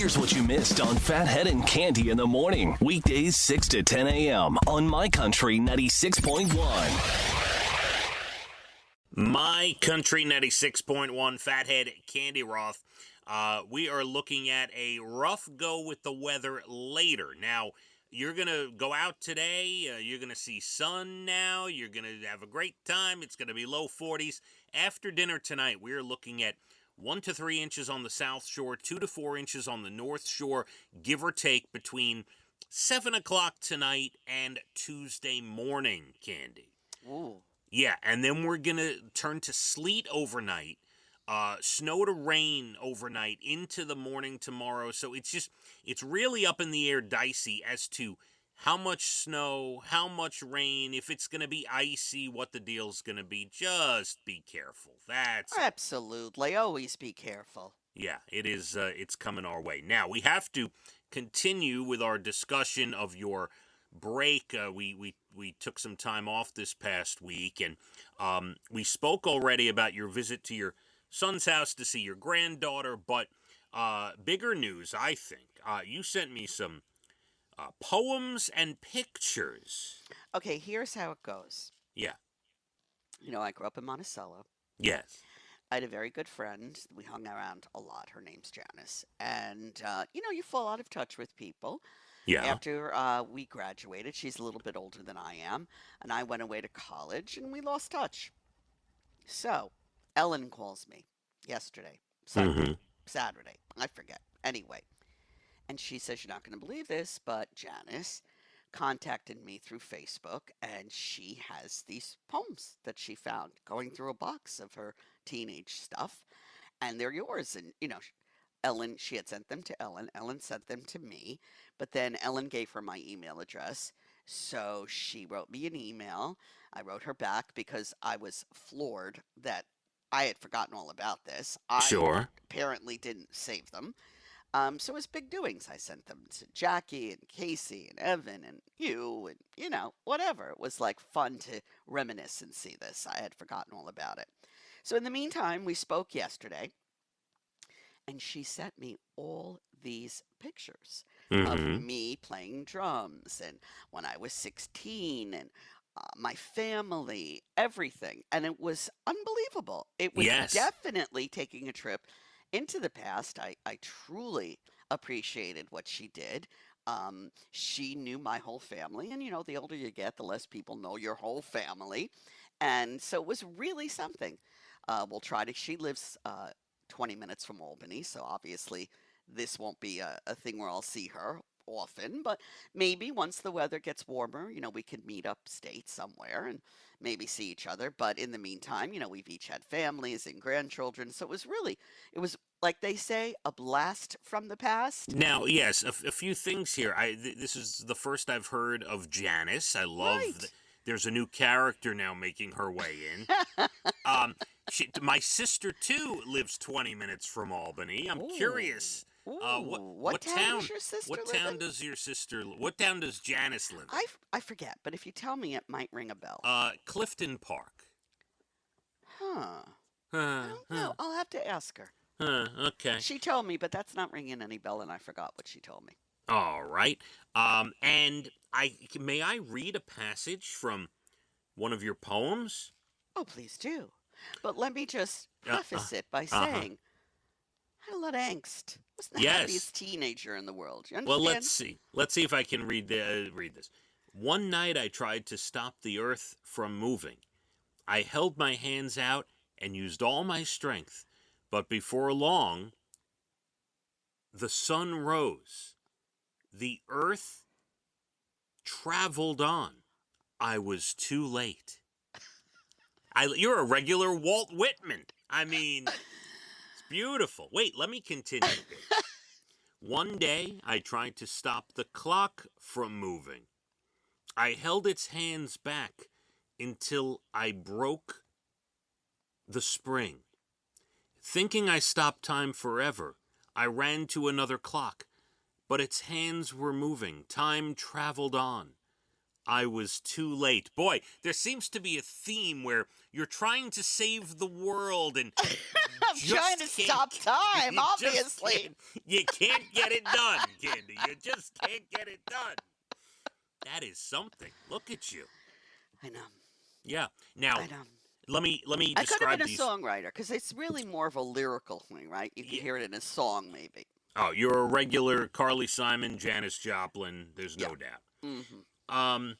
Here's what you missed on Phathead and Cande in the morning. Weekdays 6 to 10 a.m. on My Country 96.1. My Country 96.1, Phathead, Cande Roth. We are looking at a rough go with the weather later. Now, you're going to go out today. You're going to see sun now. You're going to have a great time. It's going to be low 40s. After dinner tonight, we're looking at 1 to 3 inches on the South Shore, 2 to 4 inches on the North Shore, give or take between 7 o'clock tonight and Tuesday morning, Cande. Ooh. Yeah, and then we're going to turn to sleet overnight, snow to rain overnight into the morning tomorrow. So it's really up in the air, dicey as to how much snow, how much rain, if it's going to be icy, what the deal's going to be. Just be careful. That's Absolutely. Always be careful. Yeah, it is. It's coming our way. Now, we have to continue with our discussion of your break. We took some time off this past week, and we spoke already about your visit to your son's house to see your granddaughter, but bigger news, I think. You sent me some poems and pictures. Okay, here's how it goes. Yeah. You know, I grew up in Monticello. Yes. I had a very good friend. We hung around a lot. Her name's Janice. And, you fall out of touch with people. Yeah. After we graduated, she's a little bit older than I am, and I went away to college, and we lost touch. So, Ellen calls me yesterday, Sunday, Saturday, I forget. Anyway, and she says, "You're not going to believe this, but Janice contacted me through Facebook, and she has these poems that she found going through a box of her teenage stuff, and they're yours." And, Ellen, she had sent them to Ellen. Ellen sent them to me, but then Ellen gave her my email address. So she wrote me an email. I wrote her back because I was floored that I had forgotten all about this. Sure. Apparently didn't save them. So it was big doings. I sent them to Jackie and Casey and Evan and you and, whatever. It was like fun to reminisce and see this. I had forgotten all about it. So in the meantime, we spoke yesterday. And she sent me all these pictures of me playing drums and when I was 16 and my family, everything. And it was unbelievable. It was definitely taking a trip into the past. I truly appreciated what she did. She knew my whole family. And, the older you get, the less people know your whole family. And so it was really something. She lives 20 minutes from Albany, so obviously this won't be a thing where I'll see her often, but maybe once the weather gets warmer, we could meet upstate somewhere and maybe see each other. But in the meantime, we've each had families and grandchildren, so it was like they say, a blast from the past. Now, yes, a few things here. This is the first I've heard of Janice. I love there's a new character now making her way in. My sister, too, lives 20 minutes from Albany. I'm curious. What town does your sister What live town in? does your sister What town does Janice live in? I forget, but if you tell me, it might ring a bell. Clifton Park. I don't know. I'll have to ask her. Okay. She told me, but that's not ringing any bell, and I forgot what she told me. All right. And may I read a passage from one of your poems? Oh, please do. But let me just preface it by saying I had a lot of angst. Wasn't the happiest teenager in the world. You understand? Well, let's see. Let's see if I can read this. One night I tried to stop the earth from moving. I held my hands out and used all my strength. But before long, the sun rose. The earth traveled on. I was too late. You're a regular Walt Whitman. I mean, it's beautiful. Wait, let me continue. One day, I tried to stop the clock from moving. I held its hands back until I broke the spring. Thinking I stopped time forever, I ran to another clock, but its hands were moving. Time traveled on. I was too late. Boy, there seems to be a theme where you're trying to save the world and I'm trying to stop time, obviously. You can't get it done, Cande. You just can't get it done. That is something. Look at you. I know. Yeah. Now, I know. let me I could have describe been a these. songwriter because it's really more of a lyrical thing, right? You can hear it in a song, maybe. Oh, you're a regular Carly Simon, Janis Joplin. There's no doubt. Mm-hmm.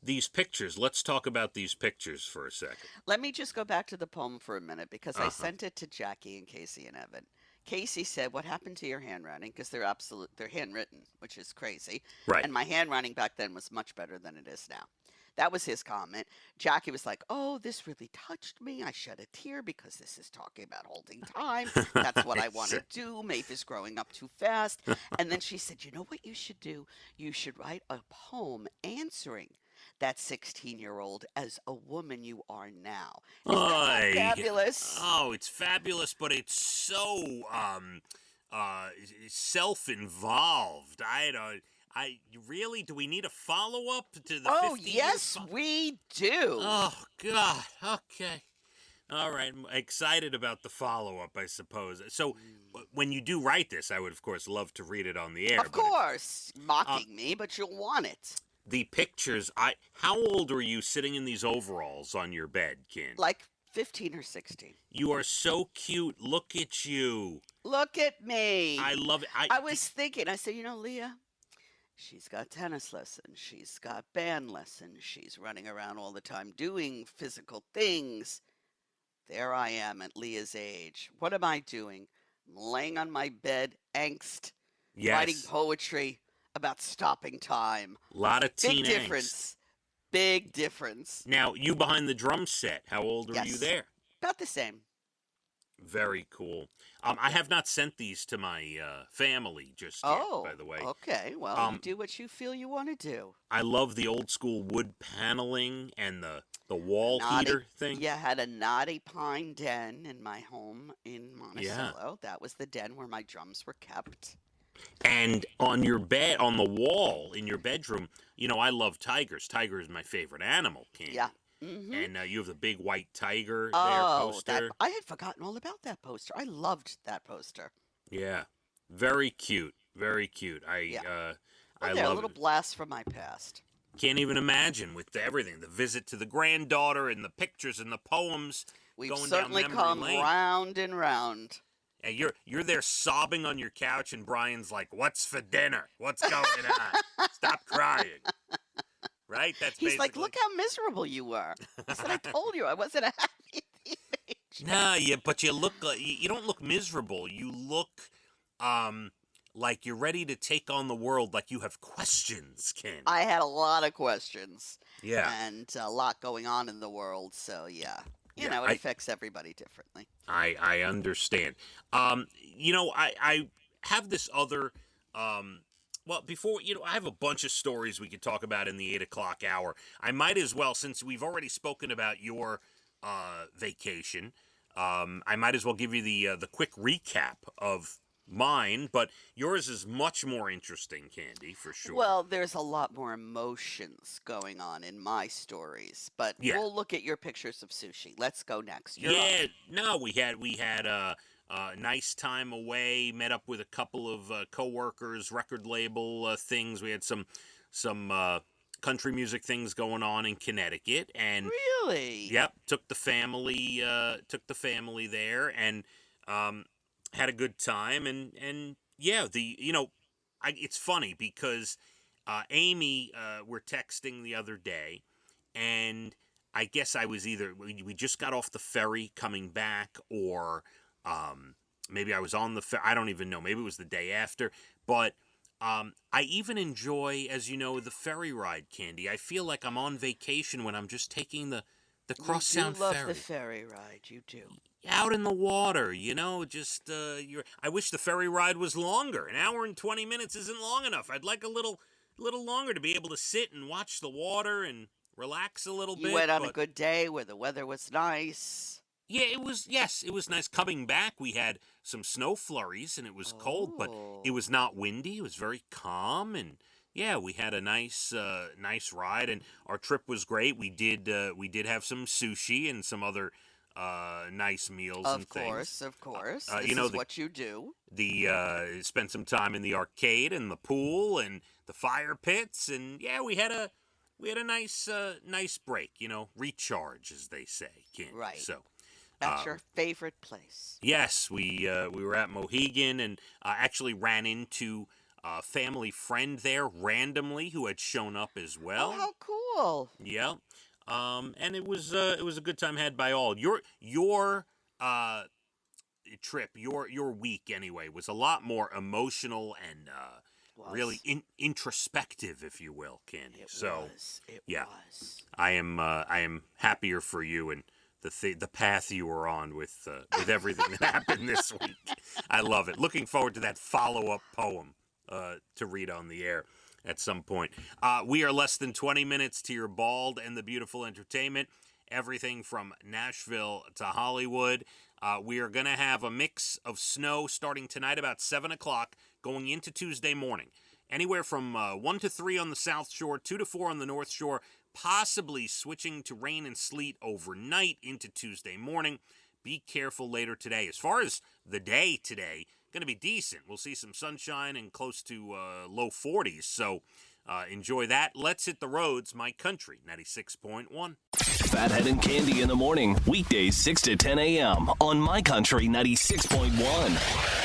These pictures. Let's talk about these pictures for a second. Let me just go back to the poem for a minute because I Uh-huh. sent it to Jackie and Casey and Evan. Casey said, "What happened to your handwriting?" Because they're handwritten, which is crazy. Right. And my handwriting back then was much better than it is now. That was his comment. Jackie was like, "Oh, this really touched me. I shed a tear because this is talking about holding time. That's what I want to do. Maeve is growing up too fast." And then she said, "You know what you should do? You should write a poem answering that 16-year-old as a woman you are now." Isn't that fabulous? Oh, it's fabulous, but it's so self-involved. I don't. Really, do we need a follow-up to the? Oh, 50 yes, we do. Oh God. Okay. All right. I'm excited about the follow-up, I suppose. So, when you do write this, I would, of course, love to read it on the air. Of course, mocking me, but you'll want it. The pictures. How old were you sitting in these overalls on your bed, Ken? Like 15 or 16. You are so cute. Look at you. Look at me. I love it. I was thinking, I said, Leah, she's got tennis lessons. She's got band lessons. She's running around all the time doing physical things. There I am at Leah's age. What am I doing? I'm laying on my bed, angst, writing poetry about stopping time. A lot of teen Big difference. Big difference. Now, you behind the drum set, how old are you there? About the same. Very cool. I have not sent these to my family just yet, by the way. Okay. Well, you do what you feel you want to do. I love the old school wood paneling and the wall heater thing. Yeah, I had a knotty pine den in my home in Monticello. That was the den where my drums were kept. And on your bed, on the wall in your bedroom, I love tigers. Tiger is my favorite animal, Cande. Yeah. Mm-hmm. And you have the big white tiger there poster. I had forgotten all about that poster. I loved that poster. Yeah. Very cute. Very cute. I love a little blast from my past. Can't even imagine with everything. The visit to the granddaughter and the pictures and the poems. We've certainly come round and round. And you're there sobbing on your couch, and Brian's like, "What's for dinner? What's going on? Stop crying." Right? He's like, "Look how miserable you were." I said, "I told you I wasn't a happy teenager." No, but you look like you don't look miserable. You look like you're ready to take on the world, like you have questions, Ken. I had a lot of questions. Yeah. And a lot going on in the world, so yeah. It affects everybody differently. I understand. I have this other before, I have a bunch of stories we could talk about in the 8 o'clock hour. I might as well, since we've already spoken about your vacation, I might as well give you the quick recap of mine, but yours is much more interesting, Cande, for sure. Well, there's a lot more emotions going on in my stories, but we'll look at your pictures of sushi. Let's go next. You're up. No, we had a nice time away, met up with a couple of co-workers, record label things. We had some country music things going on in Connecticut, and really, took the family there, and had a good time, and it's funny because Amy were texting the other day, and I guess I was either we just got off the ferry coming back, or maybe I was on the ferry. I don't even know. Maybe it was the day after, but I even enjoy, as you know, the ferry ride, Cande. I feel like I'm on vacation when I'm just taking the Cross Sound ferry. You love the ferry ride. You do. Out in the water, just I wish the ferry ride was longer. An hour and 20 minutes isn't long enough. I'd like a little longer to be able to sit and watch the water and relax a little bit. You went on a good day where the weather was nice. Yeah, it was nice. Coming back, we had some snow flurries, and it was cold, but it was not windy. It was very calm, and we had a nice ride, and our trip was great. We did have some sushi and some other nice meals and things. Of course. Uh, This you know, is the, what you do. spent some time in the arcade and the pool and the fire pits, and yeah, we had a nice break. Recharge, as they say, Candy. Right. So. That's your favorite place. Yes, we were at Mohegan and actually ran into a family friend there randomly who had shown up as well. Oh, how cool. Yeah, and it was a good time had by all. Your trip, your week anyway, was a lot more emotional and really introspective, if you will, Candy. It So was. It yeah, was. I am happier for you and the path you were on with everything that happened this week. I love it. Looking forward to that follow-up poem to read on the air at some point. We are less than 20 minutes to your bald and the beautiful entertainment. Everything from Nashville to Hollywood. We are going to have a mix of snow starting tonight about 7 o'clock going into Tuesday morning. Anywhere from 1 to 3 on the South Shore, 2 to 4 on the North Shore, possibly switching to rain and sleet overnight into Tuesday morning. Be careful later today. As far as the day today, going to be decent. We'll see some sunshine and close to low 40s, so enjoy that. Let's hit the roads. My Country 96.1. Phathead and Cande in the morning, weekdays 6 to 10 a.m. on My Country 96.1.